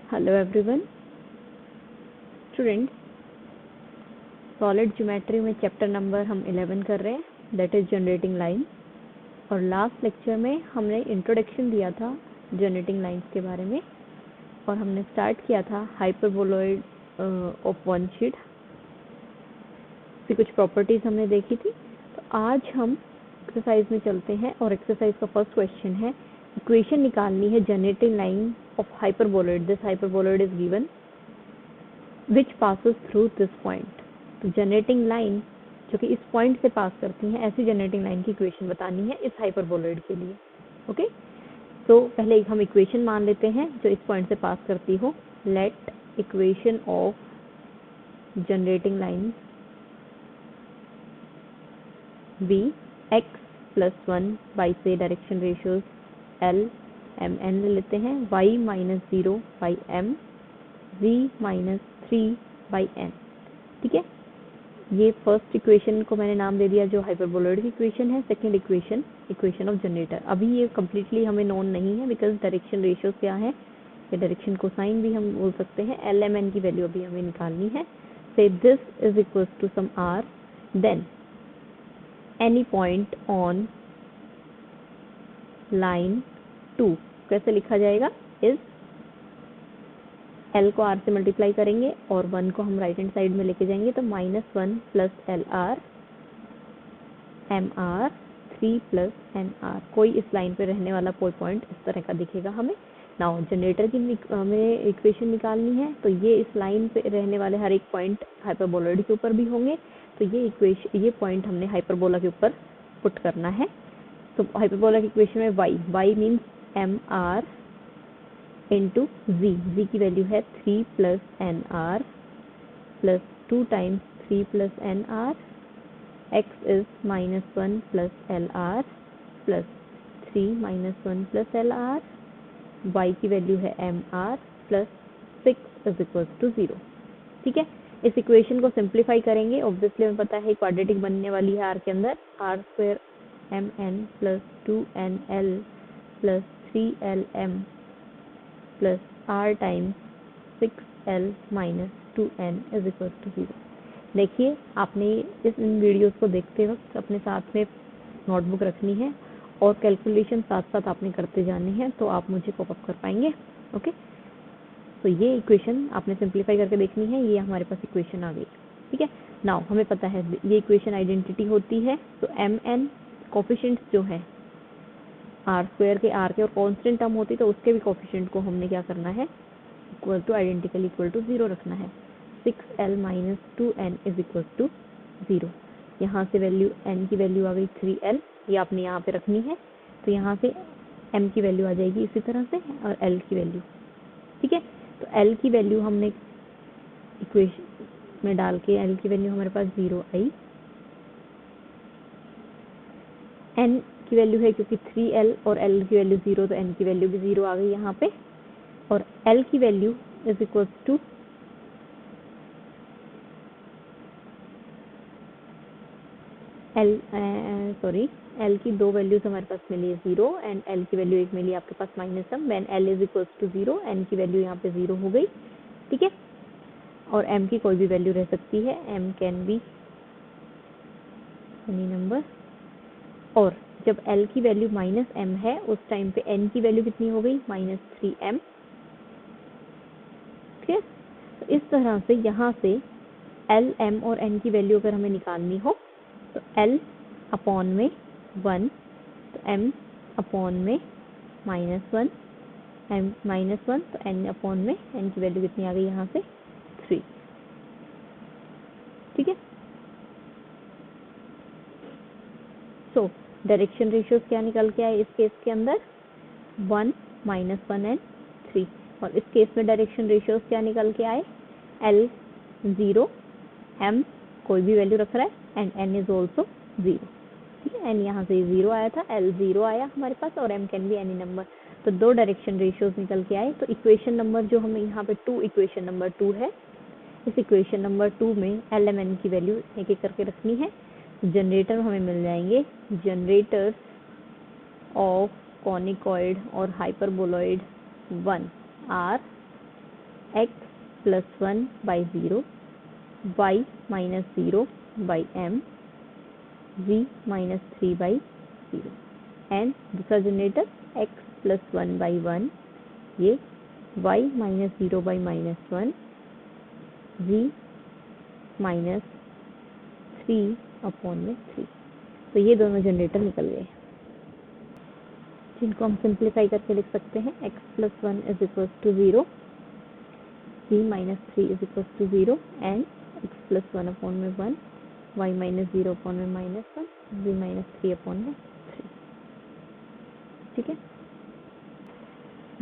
Hello everyone student, solid geometry में chapter number हम 11 कर रहे हैं, दैट इज जनरेटिंग लाइन। और लास्ट लेक्चर में हमने इंट्रोडक्शन दिया था जनरेटिंग लाइंस के बारे में और हमने स्टार्ट किया था हाइपरबोलॉइड ऑफ वन शीट की कुछ प्रॉपर्टीज हमने देखी थी। तो आज हम एक्सरसाइज में चलते हैं और एक्सरसाइज का फर्स्ट क्वेश्चन है, इक्वेशन निकालनी है generating line of hyperboloid. This hyperboloid is given which passes through this point. तो जनरेटिंग लाइन जो कि इस पॉइंट से पास करती है, ऐसी जनरेटिंग लाइन की इक्वेशन बतानी है इस हाइपरबोलॉइड के लिए। ओके, तो पहले हम इक्वेशन मान लेते हैं जो इस पॉइंट से पास करती हो। Let equation of generating line be x + 1 by से direction ratios L m n ले लेते हैं, y - 0 by m, v - 3 by n। ठीक है, ये फर्स्ट इक्वेशन को मैंने नाम दे दिया जो हाइपरबोलॉइड की इक्वेशन है। Second equation, equation of generator. अभी ये कम्प्लीटली हमें नोन नहीं है बिकॉज डायरेक्शन रेशियो क्या है, या डायरेक्शन कोसाइन भी हम बोल सकते हैं। एल एम एन की वैल्यू अभी हमें निकालनी है। Say this is equal to some r, then any point on line 2 कैसे लिखा जाएगा, इज L को R से मल्टीप्लाई करेंगे और 1 को हम राइट हैंड साइड में लेके जाएंगे तो -1 + LR MR 3 + NR। कोई इस लाइन पे रहने वाला कोई पॉइंट इस तरह का दिखेगा हमें। नाउ जनरेटर की हमें इक्वेशन निकालनी है, तो ये इस लाइन पे रहने वाले हर एक पॉइंट हाइपरबोलॉइड के ऊपर भी होंगे। तो ये पॉइंट हमने हाइपरबोला के ऊपर पुट करना है। तो हाइपरबोला की इक्वेशन में y means MR into z की वैल्यू है 3 + NR plus 2 times 3 + NR, x is -1 + LR plus 3 - 1 + LR, y की वैल्यू है MR plus 6 is equal to 0। ठीक है, इस इक्वेशन को सिंप्लीफाई करेंगे। ऑब्वियसली हमें पता है क्वाड्रेटिक बनने वाली है r के अंदर, r² mn plus 2nl plus 3lm plus r times 6l - 2n is equal to 0। देखिए, आपने इन वीडियोस को देखते वक्त अपने साथ में नोटबुक रखनी है और कैलकुलेशन साथ साथ आपने करते जाने हैं, तो आप मुझे कॉपअप कर पाएंगे। ओके, तो ये इक्वेशन आपने सिंप्लीफाई करके देखनी है। ये हमारे पास इक्वेशन आ गई। ठीक है, नाउ हमें पता है ये इक्वेशन आइडेंटिटी होती है। तो एम एन कोफिशिएंट्स जो है r² के r के और कांस्टेंट टर्म होती तो उसके भी कोफिशिएंट को हमने क्या करना है, equal to identical equal to 0 रखना है। 6l - 2n is equal to 0। यहाँ से वैल्यू n की वैल्यू आ गई 3l, ये आपने यहाँ पे रखनी है। तो यहाँ से m की वैल्यू आ जाएगी इसी तरह से और l की वैल्यू। ठीक है, तो l की वैल्यू हमने इक्वेशन में डाल के l की वैल्यू हमारे पास 0 आई। n की वैल्यू है क्योंकि 3l और l की वैल्यू 0, तो n की वैल्यू भी 0 आ गई यहाँ पे। और l की value is equal to l की दो वैल्यूज हमारे पास मिली है 0 एंड l की वैल्यू एक मिली आपके पास -m, when l is equal to 0, n की वैल्यू यहाँ पे 0 हो गई। ठीक है, और m की कोई भी वैल्यू रह सकती है, m can be any number. और जब l की वैल्यू -m है उस टाइम पे n की वैल्यू कितनी हो गई, -3m। ठीक है, तो इस तरह से यहाँ से l, m और n की वैल्यू अगर हमें निकालनी हो तो l अपॉन में 1, तो m अपॉन में -1, m -1, तो n अपॉन में n की वैल्यू कितनी आ गई यहाँ से 3। ठीक है, सो डायरेक्शन रेशियोज क्या निकल के आए इस केस के अंदर, 1 -1 एंड 3। और इस केस में डायरेक्शन रेशियोज क्या निकल के आए, l 0, m कोई भी वैल्यू रख रहा है एंड n इज ऑल्सो 0। ठीक है, n यहाँ से 0 आया था, l 0 आया हमारे पास और m can be any number. तो दो डायरेक्शन रेशियोज निकल के आए। तो इक्वेशन नंबर जो हमें यहाँ पे इक्वेशन नंबर 2 है, इस इक्वेशन नंबर 2 में l m n की वैल्यू एक एक करके रखनी है। जनरेटर हमें मिल जाएंगे, जनरेटर्स ऑफ कॉनिकॉइड और hyperboloid 1 are x plus 1 by 0, y minus 0 by m, z minus 3 by 0 and दूसरा जनरेटर x plus 1 by 1, ये y minus 0 by minus 1, z minus 3 upon में 3। तो ये दोनों जनरेटर निकल गए, जिनको हम सिंप्लीफाई करके लिख सकते हैं। x plus 1 is equals to 0, z minus 3 is equals to 0 and x plus 1 upon में 1, y minus 0 अपॉन में -1, z minus 3 अपॉन में 3। ठीक है,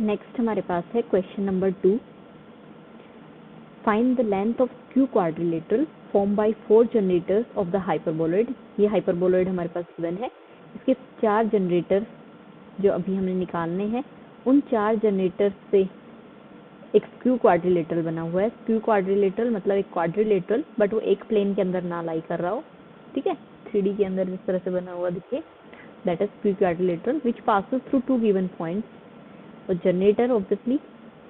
नेक्स्ट हमारे पास है question number 2। Find the length of Q quadrilateral form by 4 generators of the hyperboloid. ये hyperboloid हमारे पास given है, इसके 4 जनरेटर जो अभी हमने निकालने हैं, उन 4 जनरेटर से एक स्क्यू क्वाड्रिलेटरल बना हुआ है। स्क्यू क्वाड्रिलेटरल मतलब एक क्वाड्रिलेटरल, बट वो एक प्लेन के अंदर ना लाई कर रहा हो। ठीक है, 3D के अंदर जिस तरह से बना हुआ दिखे, that is skew quadrilateral which passes through 2 given points. और जनरेटर ऑब्वियसली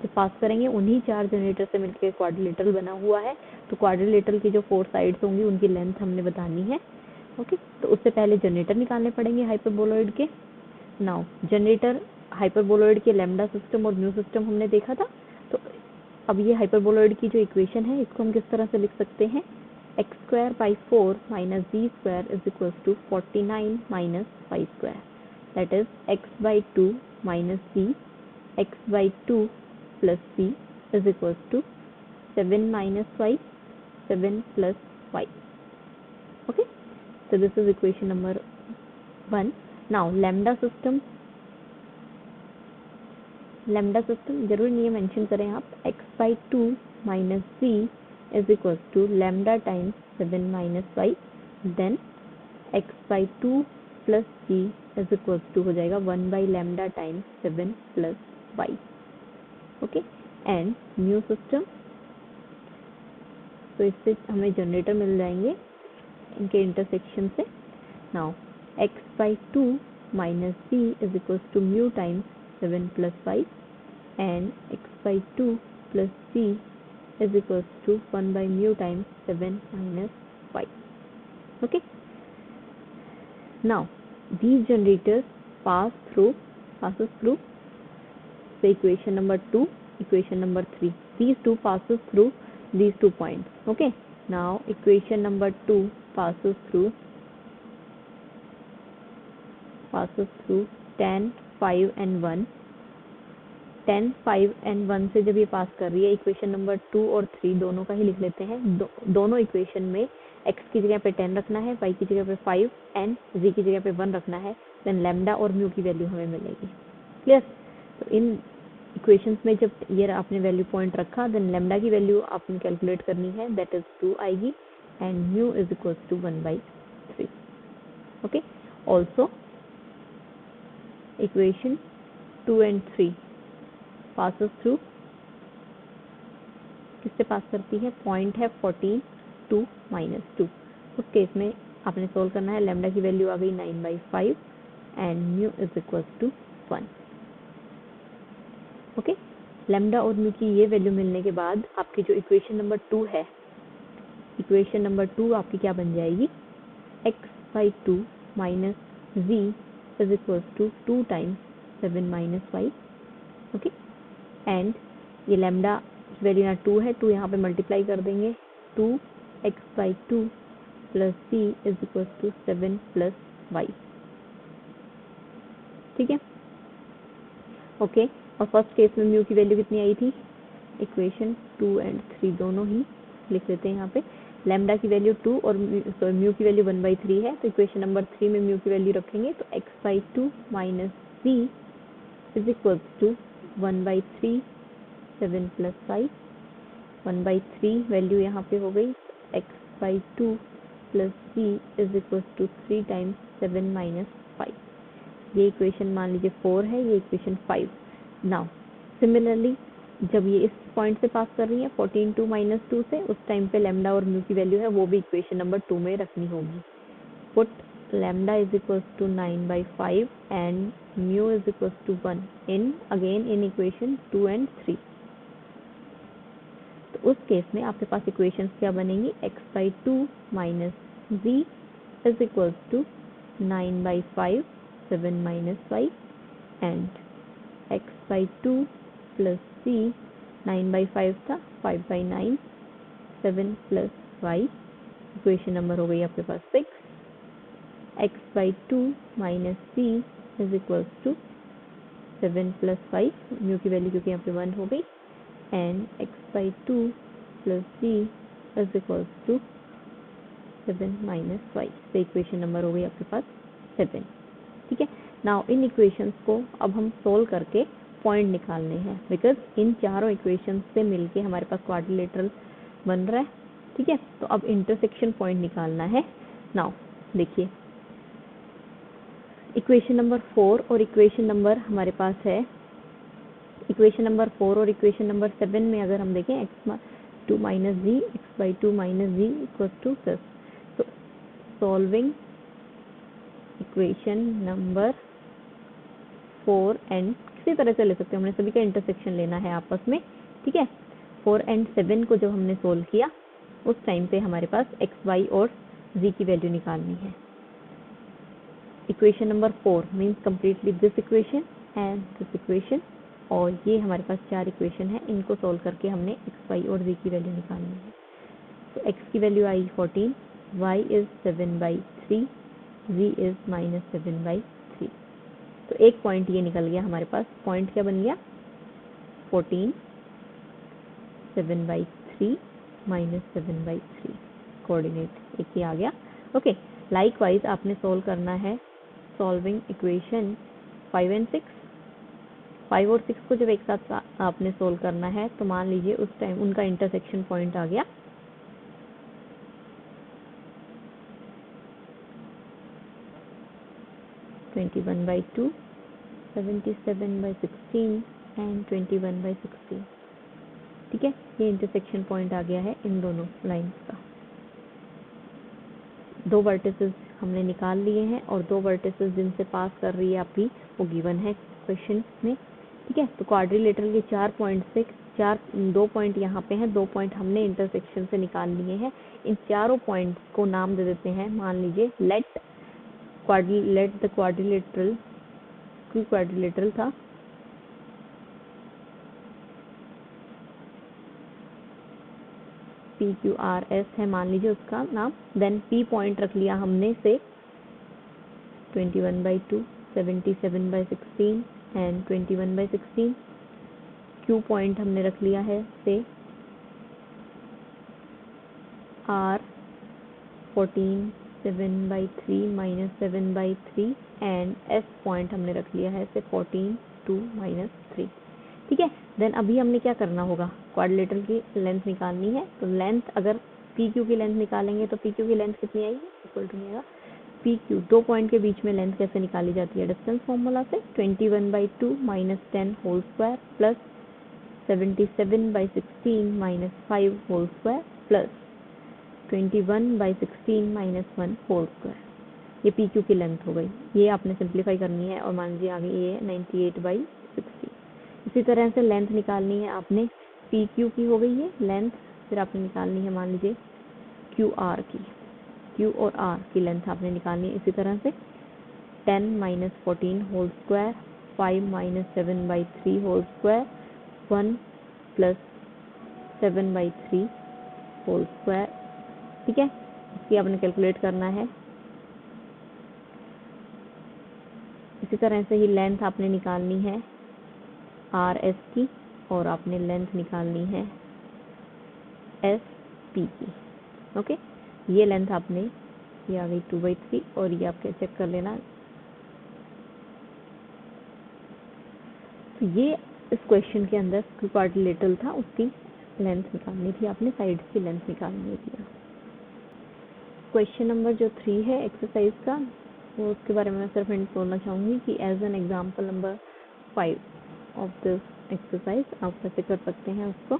जो पास करेंगे उन्हीं 4 जनरेटर से मिलकर क्वाड्रिलेटरल बना हुआ है। तो क्वाड्रिलेटरल की जो 4 साइड्स होंगी उनकी लेंथ हमने बतानी है। ओके, तो उससे पहले जनरेटर निकालने पड़ेंगे हाइपरबोलॉइड के। नाउ जनरेटर हाइपरबोलॉइड के लैम्डा सिस्टम और म्यू सिस्टम हमने देखा था। तो अब ये हाइपरबोलॉइड की जो इक्वेशन है, इसको हम किस तरह से लिख सकते हैं? X square by 4 minus z square is equal to 49 minus 5 square, that is x by 2 minus z x by 2 plus c is equals to 7 minus 5, 7 plus 5. Okay, so this is equation number 1. Now lambda system जरूरी नहीं है mention करें आप। x by 2 minus c is equals to lambda times 7 minus 5, then x by 2 plus c is equals to हो जाएगा 1 by lambda times 7 plus 5. Okay, and mu system, तो इससे हमें जनरेटर मिल जाएंगे इनके इंटरसेक्शन से। Now x by 2 minus c is equal to mu times 7 plus 5 and x by 2 plus c is equal to 1 by mu times 7 minus 5। Okay, now these generators passes through the equation number 2, equation number 3. These two passes through these 2 points. Okay, now equation number 2 passes through 10, 5 and 1. 10, 5 and 1 से जब ये पास कर रही है, equation number 2 और 3 दोनों का ही लिख लेते हैं। दोनों इक्वेशन में x की जगह पे 10 रखना है, y की जगह पे 5 एंड z की जगह पे 1 रखना है, देन लैम्डा और म्यू की वैल्यू हमें मिलेगी। क्लियर? तो इन इक्वेशंस में जब ये आपने वैल्यू पॉइंट रखा, देन लैम्डा की वैल्यू आपने कैलकुलेट करनी है, दैट इज 2 आएगी and mu is equal to 1/3। Okay, also equation 2 and 3 passes through, किससे पास करती है? पॉइंट है 14, 2 माइनस 2। उस केस में आपने सोल्व करना है। लैम्डा की वैल्यू आ गई 9/5 and mu is equal to 1। Okay, lambda और म्यू की ये वैल्यू मिलने के बाद आपकी जो इक्वेशन नंबर 2 है, इक्वेशन नंबर 2 आपकी क्या बन जाएगी? x by 2 minus z is equal to 2 times 7 minus 5। Okay, and ये लैम्डा की वैल्यू यहाँ 2 है, 2 यहाँ पे मल्टीप्लाई कर देंगे, 2x by 2 plus c is equal to 7 plus y। ठीक है, ओके, और फर्स्ट केस में म्यू की वैल्यू कितनी आई थी? इक्वेशन 2 and 3 दोनों ही लिख लेते हैं यहाँ पे। लैम्डा की वैल्यू 2 और म्यू की वैल्यू 1/3 है, तो इक्वेशन नंबर 3 में म्यू की वैल्यू रखेंगे, तो x by 2 minus c is equal to 1/3 7 plus 5, 1/3 value यहाँ पे हो गई, x by 2 plus c is equal to 3 times 7 minus 5। ये इक्वेशन मान लीजिए 4 है, ये इक्वेशन 5। नाउ सिमिलरली जब ये इस पॉइंट से पास कर रही है 14, 2 माइनस 2 से, उस टाइम पे लैम्डा और म्यू की वैल्यू है वो भी इक्वेशन नंबर 2 में रखनी होगी। Put lambda is equal to 9/5 and mu is equal to 1 in equation 2 and 3। उस केस में आपके पास इक्वेशंस क्या बनेंगी, x/2 minus z is equals to 9/5 7 - 5 and x/2 plus c 9/5 था 5/9 7 + 5 इक्वेशन नंबर हो गई आपके पास 6 x/2 minus c is equals to 7 + 5 mu की वैल्यू क्योंकि यहाँ पे 1 हो गई and x/2 plus c is equals to 7 - 5 तो इक्वेशन नंबर हो गई आपके पास 7। ठीक है, नाउ इन इक्वेशंस को अब हम सोल्व करके पॉइंट निकालने हैं बिकॉज इन चारों इक्वेशंस से मिलके हमारे पास क्वाड्रिलेटरल बन रहा है। ठीक है, तो अब इंटरसेक्शन पॉइंट निकालना है। नाउ देखिए इक्वेशन नंबर 4 और इक्वेशन नंबर हमारे पास है इक्वेशन नंबर 4 और इक्वेशन नंबर 7 में अगर हम देखें x/2 minus z x/2 minus z equal two plus, तो सॉल्विंग इक्वेशन नंबर 4 एंड किसी तरह से ले सकते हैं, हमने सभी का इंटरसेक्शन लेना है आपस में। ठीक है, 4 एंड 7 को जब हमने सोल्व किया उस टाइम पे हमारे पास x, y और z की वैल्यू निकालनी है। Equation number 4 means completely this equation and this equation, और ये हमारे पास 4 इक्वेशन है, इनको सोल्व करके हमने x, y और z की वैल्यू निकालनी है। तो x की value I 14, y is 7/3, z is -7/3। तो एक पॉइंट ये निकल गया हमारे पास, पॉइंट क्या बन गया 14 7/3 -7/3 कोऑर्डिनेट एक ही आ गया। ओके, लाइकवाइज आपने सोल्व करना है सॉल्विंग इक्वेशन 5 एंड 6। 5 और 6 को जब एक साथ आपने सोल्व करना है तो मान लीजिए उस टाइम उनका इंटरसेक्शन पॉइंट आ गया 21/2 77/16 एंड 21/16। ठीक है, ये इंटरसेक्शन पॉइंट आ गया है इन दोनों लाइंस का। दो वर्टिसेस हमने निकाल लिए हैं और दो वर्टिसेस जिनसे पास कर रही है आपकी वो गिवन है क्वेश्चन में। ठीक है, तो क्वाड्रिलेटरल के 4 पॉइंट से 2 पॉइंट यहाँ पे हैं, 2 पॉइंट हमने इंटरसेक्शन से निकाल लिए हैं। इन चारों पॉइंट्स को नाम दे देते हैं, मान लीजिए लेट द क्वाड्रिलेटरल था PQRS है, मान लीजिए उसका नाम। देन P पॉइंट रख लिया हमने से 21/2 77/16 एंड 21/16। Q पॉइंट हमने रख लिया है से R 14 7/3 -7/3 एंड S पॉइंट हमने रख लिया है से 14 2 -3। ठीक है, देन अभी हमने क्या करना होगा, क्वाड्रिलेटरल की लेंथ निकालनी है। तो लेंथ अगर PQ की लेंथ निकालेंगे तो PQ की लेंथ कितनी आएगी, इक्वल टू आएगा PQ, दो पॉइंट के बीच में लेंथ कैसे निकाली जाती है, डिस्टेंस फॉर्मूला से 21/2 -10 whole square plus 77/16 -5 whole square plus 21/16 -1 whole square. ये PQ की लेंथ हो गई, ये आपने सिंप्लीफाई करनी है और मान लीजिए आगे ये 98/60। इसी तरह से लेंथ निकालनी है आपने, PQ की हो गई है लेंथ, फिर आपने निकालनी है मान लीजिए QR की, Q और R की लेंथ आपने निकालनी है इसी तरह से 10 - 14 whole square 5 - 7/3 whole square 1 + 7/3 whole square. ठीक है, इसकी आपने कैलकुलेट करना है। इसी तरह से ही लेंथ आपने निकालनी है RS की और आपने लेंथ निकालनी है SP की। ओके, ये लेंथ आपने, ये आ गई 2/3 और ये आपके चेक कर लेना। तो ये इस क्वेश्चन के अंदर क्वाड्रिलेटरल था, उसकी लेंथ निकालनी थी आपने, साइड की लेंथ निकालनी थी। क्वेश्चन नंबर जो 3 है एक्सरसाइज का, वो उसके बारे में मैं सिर्फ हिंट बोलना चाहूँगी कि as an example number 5 of this exercise आप कैसे कर सकते हैं उसको।